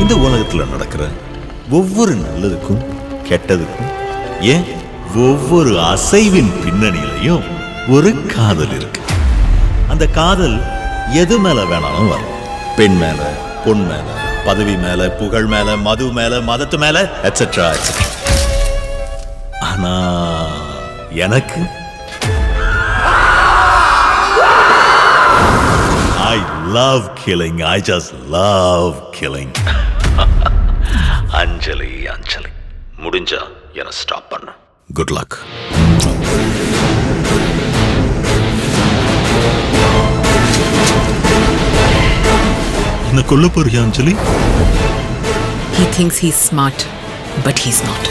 இந்த உலகத்துல நடக்கிற ஒவ்வொரு நல்லதுக்கும் கெட்டதுக்கும் ஏன் ஒவ்வொரு அசைவின் பின்னணியிலையும் ஒரு காதல் இருக்கு. அந்த காதல் எது மேல வேணாலும் வரும். பெண் மேல, பொன் மேல, பதவி மேல, புகழ் மேல, மது மேல, மதத்து மேல, எட்ஸெட்ரா எட்ஸெட்ரா. ஆனா எனக்கு I love killing. I just love killing. அஞ்சலி முடிஞ்சா என்ன ஸ்டாப் பண்ணு. Good luck. என்ன கொல்ல போறியா அஞ்சலி? He thinks he's smart, but he's not.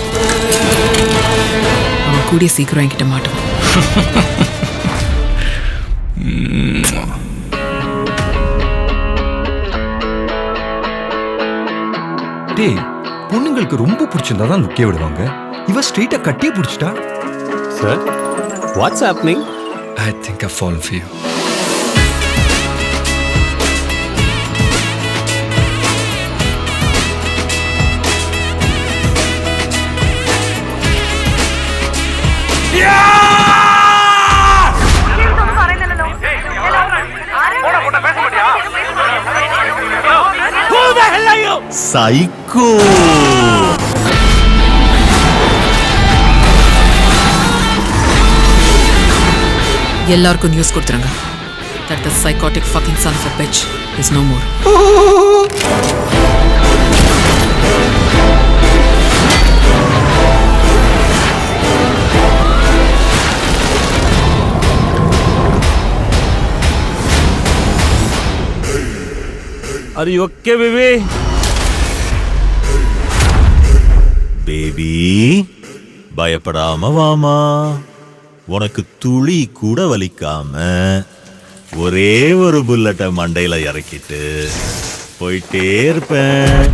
அவன் கூடிய சீக்கிரம் என்கிட்ட மாட்டான். டேய், பொண்ணுங்களுக்கு ரொம்ப பிடிச்சிருந்தா தான் லுக்கே விடுவாங்க. இவ ஸ்ட்ரெயிட்டா கட்டியே பிடிச்சிட்டா. Sir, what's happening? I think I've fallen for you. Psycho. எல்லாருக்கும் நியூஸ் கொடுத்துருங்க. That the psychotic fucking son of a bitch is no more. Are you okay, baby? Baby பயப்படாம வாமா. உனக்கு துளி கூட வலிக்காம ஒரே ஒரு புல்லட்டை மண்டையில இறக்கிட்டு போயிட்டே இருப்பேன்.